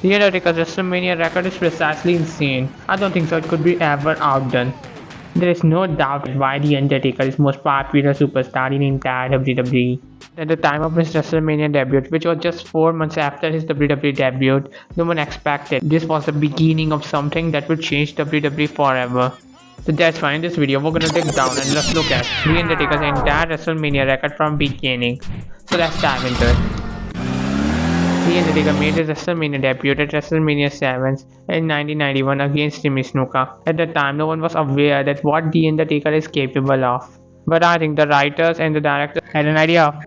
The Undertaker's WrestleMania record is precisely insane. I don't think so it could be ever outdone. There is no doubt why The Undertaker is most popular superstar in entire WWE. At the time of his WrestleMania debut, which was just 4 months after his WWE debut, no one expected this was the beginning of something that would change WWE forever. So that's why in this video we're gonna dig down and let's look at The Undertaker's entire WrestleMania record from beginning. So let's dive into it. The Undertaker made his WrestleMania debut at WrestleMania 7 in 1991 against Snuka. At the time, no one was aware that what The Undertaker is capable of. But I think the writers and the directors had an idea of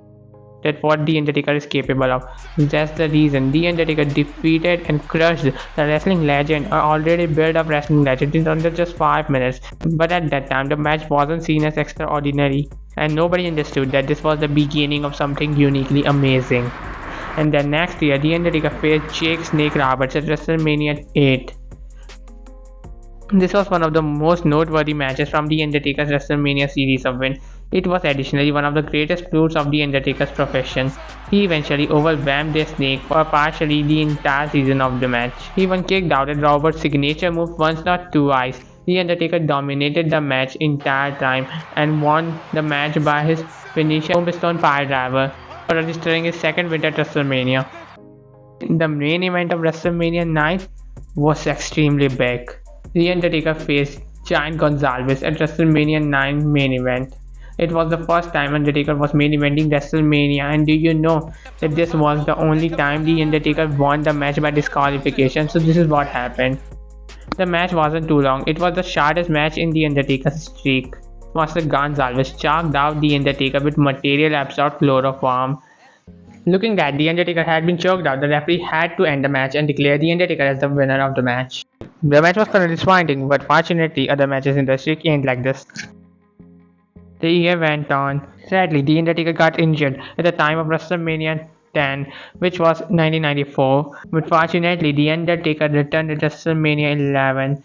that what The Undertaker is capable of. That's the reason The Undertaker defeated and crushed the wrestling legend, an already built up wrestling legend, in under just 5 minutes. But at that time, the match wasn't seen as extraordinary, and nobody understood that this was the beginning of something uniquely amazing. And then next year, The Undertaker faced Jake Snake Roberts at WrestleMania 8. This was one of the most noteworthy matches from The Undertaker's WrestleMania series of wins. It was additionally one of the greatest fruits of The Undertaker's profession. He eventually overwhelmed the Snake for partially the entire season of the match. He even kicked out at Roberts' signature move once, not twice. The Undertaker dominated the match entire time and won the match by his finisher Tombstone Piledriver, registering his second win at WrestleMania. The main event of WrestleMania 9 was extremely big. The Undertaker faced Giant Gonzalez at WrestleMania 9 main event. It was the first time Undertaker was main eventing WrestleMania, and do you know that this was the only time The Undertaker won the match by disqualification? So this is what happened. The match wasn't too long. It was the shortest match in The Undertaker's streak. Master Gonzalez chalked out The Undertaker with material absorbed chloroform. Looking that The Undertaker had been choked out, the referee had to end the match and declare The Undertaker as the winner of the match. The match was thoroughly disappointing, but fortunately other matches in the streak ain't like this. The year went on. Sadly, The Undertaker got injured at the time of WrestleMania 10, which was 1994, but fortunately The Undertaker returned at WrestleMania 11.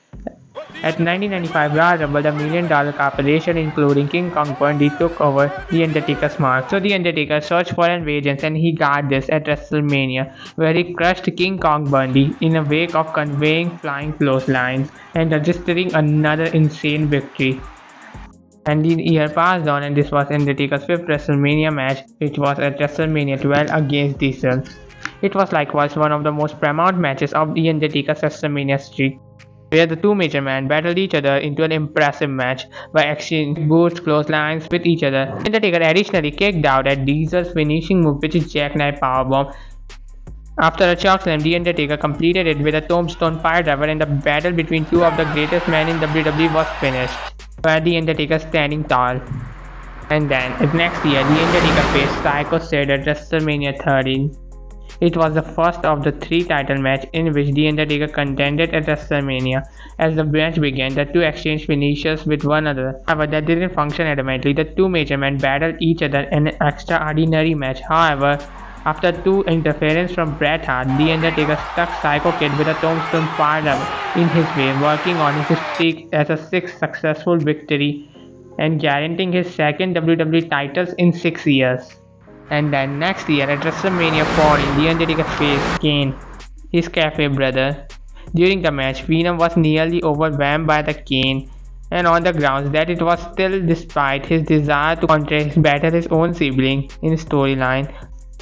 At 1995 Royal Rumble, the $1 Million Corporation, including King Kong Bundy, took over The Undertaker's mark. So The Undertaker searched for an vengeance, and he got this at WrestleMania, where he crushed King Kong Bundy in a wake of conveying flying clotheslines and registering another insane victory. And the year passed on, and this was Undertaker's 5th WrestleMania match, which was at WrestleMania 12 against Diesel. It was likewise one of the most paramount matches of The Undertaker's WrestleMania streak, where the two major men battled each other into an impressive match by exchanging boots, clotheslines with each other. Undertaker additionally kicked out at Diesel's finishing move, which is Jackknife Powerbomb. After a chokeslam, The Undertaker completed it with a Tombstone Piledriver, and the battle between two of the greatest men in WWE was finished, where The Undertaker standing tall. And then, next year, The Undertaker faced Psycho Sid at WrestleMania 13. It was the first of the 3 title match in which The Undertaker contended at WrestleMania. As the match began, the two exchanged finishers with one another. However, that didn't function adamantly. The two major men battled each other in an extraordinary match. However, after 2 interference from Bret Hart, The Undertaker stuck Psycho Kid with a Tombstone Piledriver in his way, working on his streak as a 6th successful victory and guaranteeing his second WWE titles in 6 years. And then next year at WrestleMania 14, The Undertaker faced Kane, his kayfabe brother. During the match, Venom was nearly overwhelmed by the Kane, and on the grounds that it was still despite his desire to battle his own sibling in his storyline.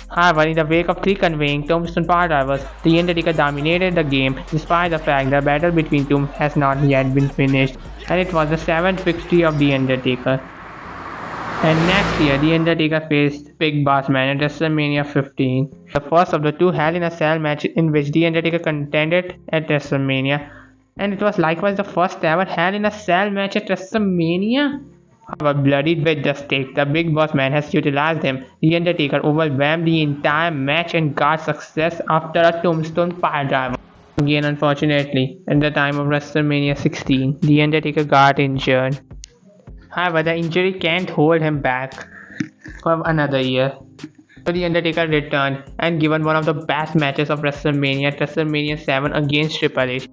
However, in the wake of 3 conveying Tombstone Piledrivers, The Undertaker dominated the game despite the fact the battle between them has not yet been finished, and it was the 7th victory of The Undertaker. And next year, The Undertaker faced Big Boss Man at WrestleMania 15, the first of the 2 Hell in a Cell matches in which The Undertaker contended at WrestleMania, and it was likewise the first ever Hell in a Cell match at WrestleMania. However, bloodied with the stake, the Big Boss Man has utilized him. The Undertaker overwhelmed the entire match and got success after a Tombstone Piledriver. Again, unfortunately, at the time of WrestleMania 16, The Undertaker got injured. However, the injury can't hold him back for another year. So The Undertaker returned and given one of the best matches of WrestleMania at WrestleMania 7 against Triple H.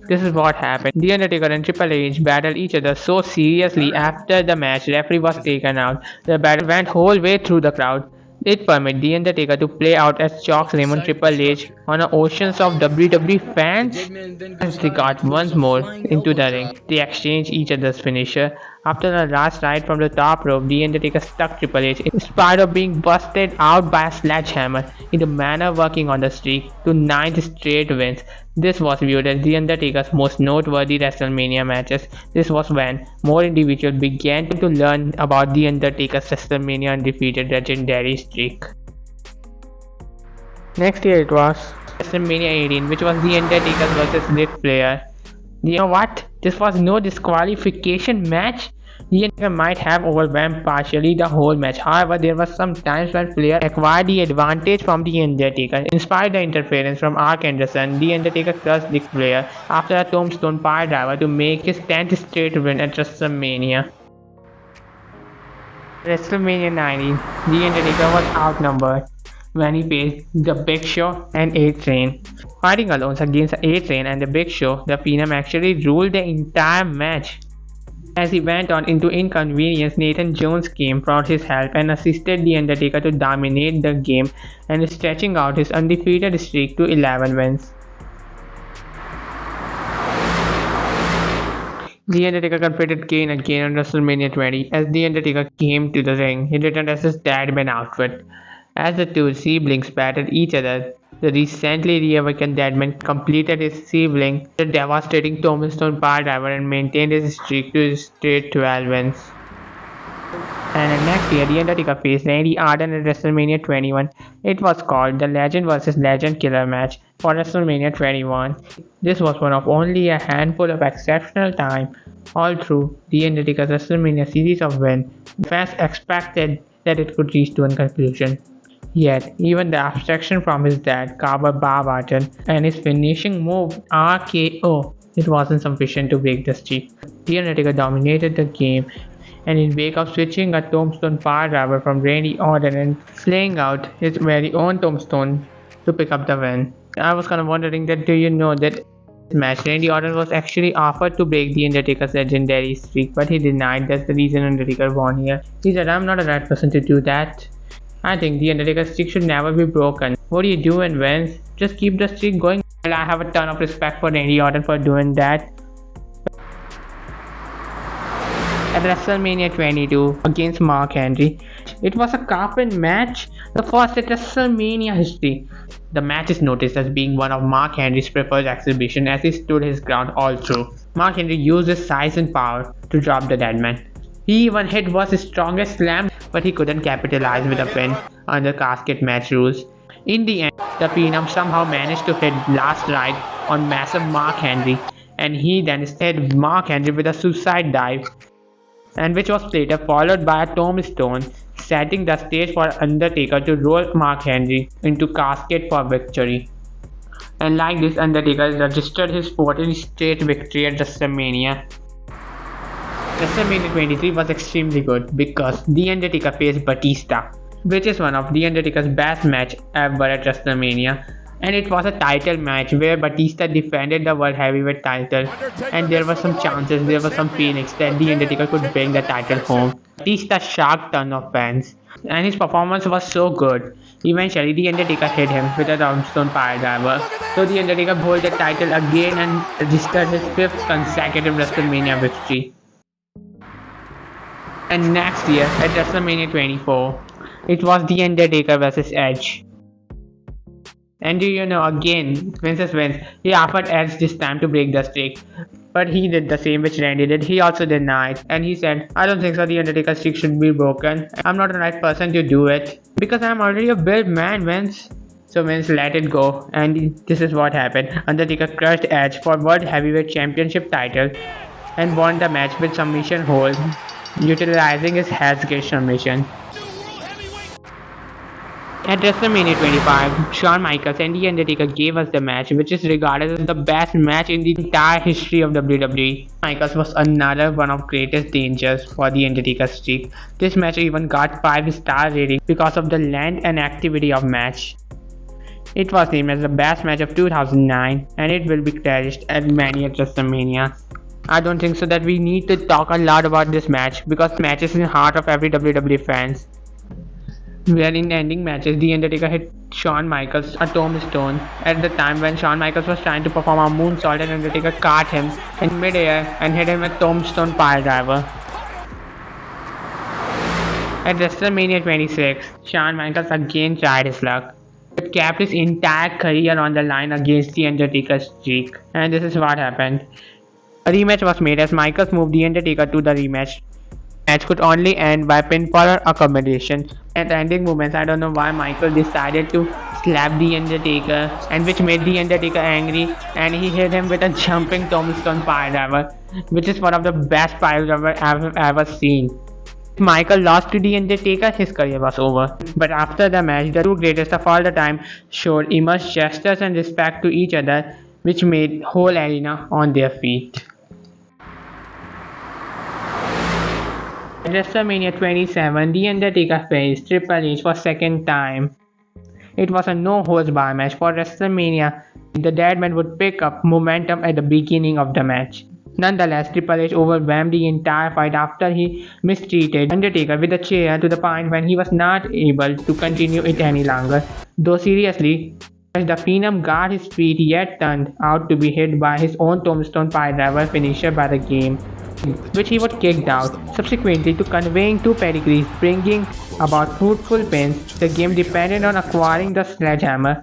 This is what happened. The Undertaker and Triple H battled each other so seriously after the match referee was taken out. The battle went whole way through the crowd. It permits The Undertaker to play out as Chalk Raymond Triple H on the oceans of WWE fans. As they got once more into the ring, they exchanged each other's finisher. After a last ride from the top rope, The Undertaker stuck Triple H in spite of being busted out by a sledgehammer in the manner working on the streak to 9 straight wins. This was viewed as The Undertaker's most noteworthy WrestleMania matches. This was when more individuals began to learn about The Undertaker's WrestleMania undefeated legendary streak. Next year it was WrestleMania 18, which was The Undertaker versus Ric Flair. You know what? This was no disqualification match. The Undertaker might have overwhelmed partially the whole match. However, there were some times when Flair acquired the advantage from The Undertaker. In spite of the interference from Ark Anderson, The Undertaker crushed Ric Flair after a tombstone piledriver to make his 10th straight win at WrestleMania. WrestleMania 19, The Undertaker was outnumbered when he faced The Big Show and A-Train. Fighting alone against A-Train and The Big Show, the Phenom actually ruled the entire match. As he went on into inconvenience, Nathan Jones came for his help and assisted The Undertaker to dominate the game and stretching out his undefeated streak to 11 wins. The Undertaker confronted Kane again on WrestleMania 20. As The Undertaker came to the ring, he returned as his Deadman outfit. As the two siblings battled each other, the recently reawakened Deadman completed his sibling the devastating tombstone piledriver and maintained his streak to his straight 12 wins. And the next year, The Undertaker faced Randy Orton at WrestleMania 21. It was called the Legend vs. Legend Killer match for WrestleMania 21. This was one of only a handful of exceptional time all through The Undertaker's WrestleMania series of wins. Fans expected that it could reach to a conclusion. Yet, even the abstraction from his dad, Carver Bob Orton, and his finishing move, RKO, it wasn't sufficient to break the streak. The Undertaker dominated the game, and in wake of switching a tombstone piledriver from Randy Orton and slaying out his very own tombstone to pick up the win. I was kind of wondering that do you know that this match Randy Orton was actually offered to break The Undertaker's legendary streak, but he denied. That's the reason Undertaker won here. He said, I'm not the right person to do that. I think The Undertaker's streak should never be broken. What do you do and wins? Just keep the streak going. Well, I have a ton of respect for Randy Orton for doing that. At WrestleMania 22 against Mark Henry, it was a carpet match, the first at WrestleMania history. The match is noticed as being one of Mark Henry's preferred exhibition as he stood his ground all through. Mark Henry used his size and power to drop the Deadman. He even hit was his strongest slam, but he couldn't capitalize with a pin under casket match rules. In the end, the Phenom somehow managed to hit last ride on massive Mark Henry, and he then hit Mark Henry with a suicide dive, and which was later followed by a tombstone, setting the stage for Undertaker to roll Mark Henry into casket for victory. And like this, Undertaker registered his 14th straight victory at WrestleMania. WrestleMania 23 was extremely good because The Undertaker faced Batista, which is one of The Undertaker's best match ever at WrestleMania. And it was a title match where Batista defended the World Heavyweight title, and there were some chances, there was some feelings that The Undertaker could bring the title home. Batista shocked ton of fans, and his performance was so good. Eventually, The Undertaker hit him with a tombstone piledriver, so The Undertaker held the title again and registered his 5th consecutive WrestleMania victory. And next year, at WrestleMania 24, it was The Undertaker vs Edge. And do you know, again, Vince wins. He offered Edge this time to break the streak, but he did the same which Randy did. He also denied, and he said, I don't think so The Undertaker's streak should be broken. I'm not the right person to do it, because I'm already a big man, Vince. So Vince let it go, and this is what happened. Undertaker crushed Edge for World Heavyweight Championship title and won the match with submission hold, utilizing his Hell's Gate submission. At WrestleMania 25, Shawn Michaels and The Undertaker gave us the match, which is regarded as the best match in the entire history of WWE. Michaels was another one of greatest dangers for The Undertaker's streak. This match even got 5-star rating because of the length and activity of match. It was named as the best match of 2009, and it will be cherished at many at WrestleMania. I don't think so that we need to talk a lot about this match because the match is in the heart of every WWE fans. where in ending matches, The Undertaker hit Shawn Michaels a tombstone. At the time when Shawn Michaels was trying to perform a moonsault, and Undertaker caught him in midair and hit him a tombstone piledriver. At WrestleMania 26, Shawn Michaels again tried his luck. He kept his entire career on the line against The Undertaker's streak. And this is what happened. A rematch was made as Michaels moved The Undertaker to the rematch. Match could only end by pinfall or accommodation. At the ending moments, I don't know why Michael decided to slap The Undertaker, and which made The Undertaker angry, and he hit him with a jumping tombstone piledriver, which is one of the best piledriver I've ever seen. If Michael lost to The Undertaker, his career was over. But after the match, the two greatest of all the time showed immense gestures and respect to each other, which made whole arena on their feet. At WrestleMania 27, The Undertaker faced Triple H for second time. It was a no-holds-barred match for WrestleMania. The Deadman would pick up momentum at the beginning of the match. Nonetheless, Triple H overwhelmed the entire fight after he mistreated Undertaker with a chair to the point when he was not able to continue it any longer. Though seriously, the Phenom got his feet yet turned out to be hit by his own tombstone piledriver finisher by the game, which he was kicked out. Subsequently to conveying two pedigrees, bringing about fruitful pins, the game depended on acquiring the sledgehammer,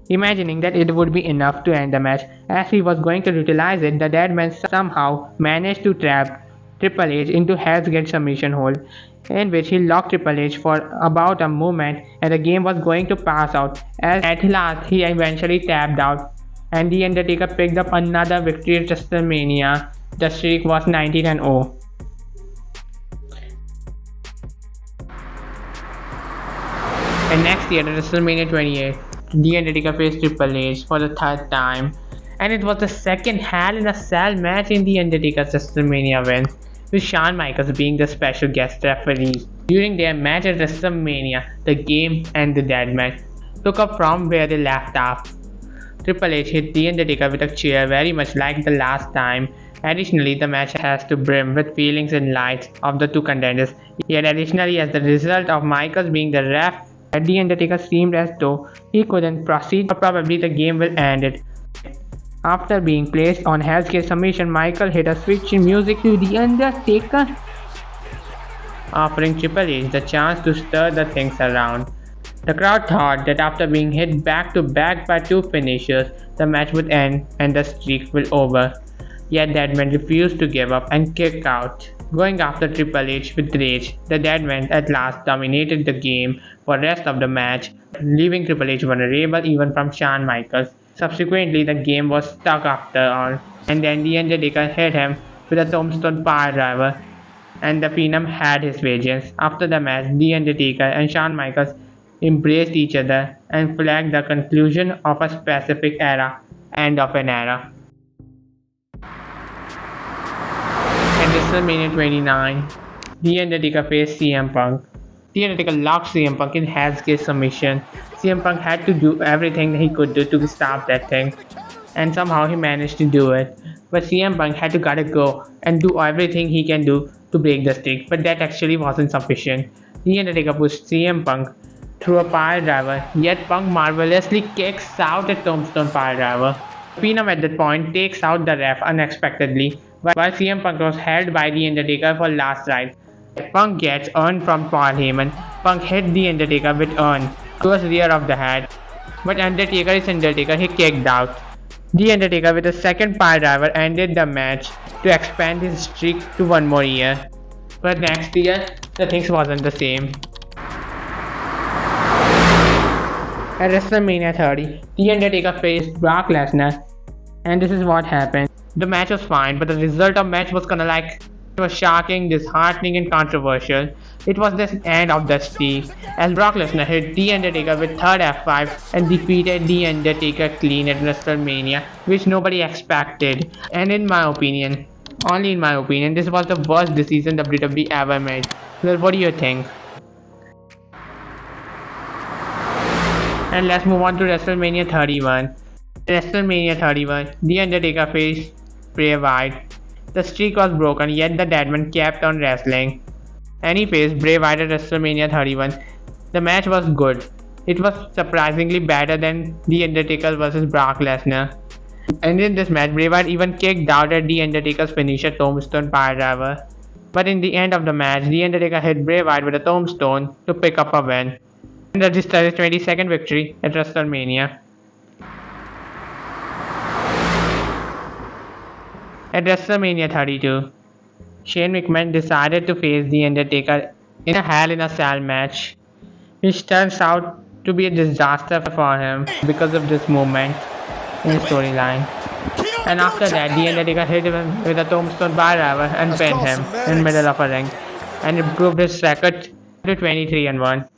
imagining that it would be enough to end the match. As he was going to utilize it, the Deadman somehow managed to trap Triple H into Hell's Gate submission hold, in which he locked Triple H for about a moment, and the game was going to pass out, as at last he eventually tapped out, and The Undertaker picked up another victory at WrestleMania. The streak was 19-0. And next year at WrestleMania 28, The Undertaker faced Triple H for the third time, and it was the second Hell in a Cell match in The Undertaker's WrestleMania win, with Shawn Michaels being the special guest referee. During their match at WrestleMania, the game and the Deadman took up from where they left off. Triple H hit The Undertaker with a chair very much like the last time. Additionally, the match has to brim with feelings and lights of the two contenders. Yet additionally, as the result of Michaels being the ref, The Undertaker seemed as though he couldn't proceed, or probably the game will end it. After being placed on Hell's Gate submission, Michael hit a switch in music to The Undertaker, offering Triple H the chance to stir the things around. The crowd thought that after being hit back to back by two finishers, the match would end and the streak will over. Yet Deadman refused to give up and kick out. Going after Triple H with rage, the Deadman at last dominated the game for the rest of the match, leaving Triple H vulnerable even from Shawn Michaels. Subsequently, the game was stuck after all, and then The Undertaker hit him with a tombstone piledriver, and the Phenom had his vengeance. After the match, The Undertaker and Shawn Michaels embraced each other and flagged the conclusion of a specific era, end of an era. At WrestleMania 29, The Undertaker faced CM Punk. The Undertaker locked CM Punk in Hell's Gate submission. CM Punk had to do everything he could do to stop that thing, and somehow he managed to do it. But CM Punk had to gotta go and do everything he can do to break the streak, but that actually wasn't sufficient. The Undertaker pushed CM Punk through a piledriver, yet Punk marvelously kicks out a tombstone piledriver. Phenom at that point takes out the ref unexpectedly, while CM Punk was held by The Undertaker for last ride. Punk gets earned from Paul Heyman. Punk hit The Undertaker with earn towards the rear of the head, but Undertaker is Undertaker, he kicked out. The Undertaker with a second piledriver ended the match to expand his streak to one more year. But next year, the things wasn't the same. At WrestleMania 30, The Undertaker faced Brock Lesnar, and this is what happened. The match was fine, but the result of match was it was shocking, disheartening, and controversial. It was the end of the streak, as Brock Lesnar hit The Undertaker with third F5 and defeated The Undertaker clean at WrestleMania, which nobody expected. And in my opinion, only in my opinion, this was the worst decision WWE ever made. Well, what do you think? And let's move on to WrestleMania 31. WrestleMania 31, The Undertaker faced Bray Wyatt. The streak was broken, yet the Deadman kept on wrestling. and he faced Bray Wyatt at WrestleMania 31. The match was good. It was surprisingly better than The Undertaker vs Brock Lesnar. And in this match, Bray Wyatt even kicked out at The Undertaker's finisher Tombstone Piledriver. But in the end of the match, The Undertaker hit Bray Wyatt with a tombstone to pick up a win and register his 22nd victory at WrestleMania. At WrestleMania 32, Shane McMahon decided to face The Undertaker in a Hell in a Cell match, which turns out to be a disaster for him because of this moment in his storyline. And after that, The Undertaker hit him with a tombstone piledriver and pinned him in the middle of a ring, and improved his record to 23-1.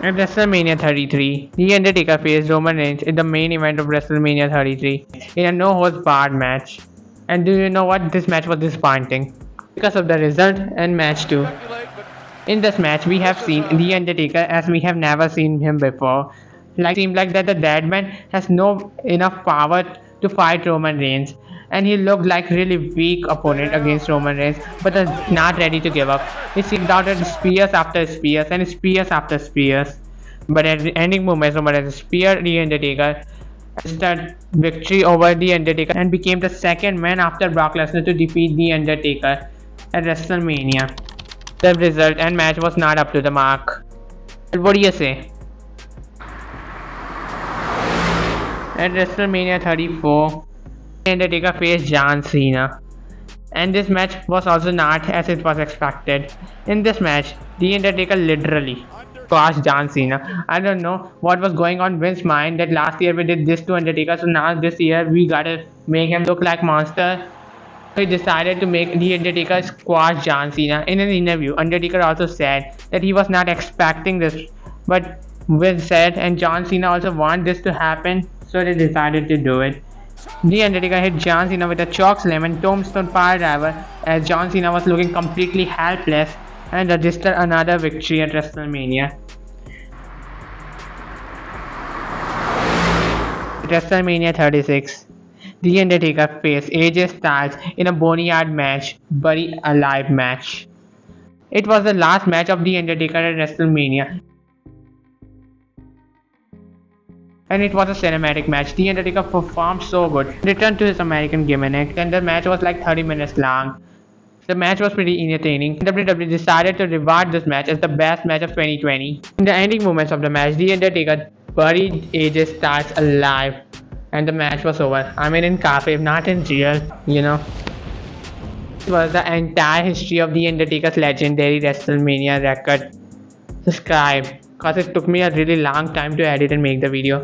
At WrestleMania 33, The Undertaker faced Roman Reigns in the main event of WrestleMania 33 in a no-holds-barred match. And do you know what? This match was disappointing because of the result and match too. In this match, we have seen The Undertaker as we have never seen him before. It seemed like that the dead man has no enough power to fight Roman Reigns, and he looked like really weak opponent against Roman Reigns, but not ready to give up. He seemed out at spears after spears and spears after spears. But at the ending moments, Roman Reigns speared The Undertaker, the victory over The Undertaker, and became the second man after Brock Lesnar to defeat The Undertaker at WrestleMania. The result and match was not up to the mark. But what do you say? At WrestleMania 34, The Undertaker faced John Cena, and this match was also not as it was expected. In this match, The Undertaker literally squashed John Cena. I don't know what was going on Vince's mind that last year we did this to Undertaker, so now this year we gotta make him look like monster. He decided to make The Undertaker squash John Cena. In an interview, Undertaker also said that he was not expecting this, but Vince said and John Cena also want this to happen, so they decided to do it. The Undertaker hit John Cena with a choke slam and tombstone piledriver as John Cena was looking completely helpless, and registered another victory at WrestleMania. At WrestleMania 36, The Undertaker faced AJ Styles in a Boneyard match, Bury Alive match. It was the last match of The Undertaker at WrestleMania, and it was a cinematic match. The Undertaker performed so good, returned to his American gimmick, and the match was like 30 minutes long. The match was pretty entertaining. WWE decided to reward this match as the best match of 2020. In the ending moments of the match, The Undertaker buried AJ Styles alive, and the match was over. I mean in kayfabe, not in real, you know. It was the entire history of The Undertaker's legendary WrestleMania record. Subscribe, cause it took me a really long time to edit and make the video.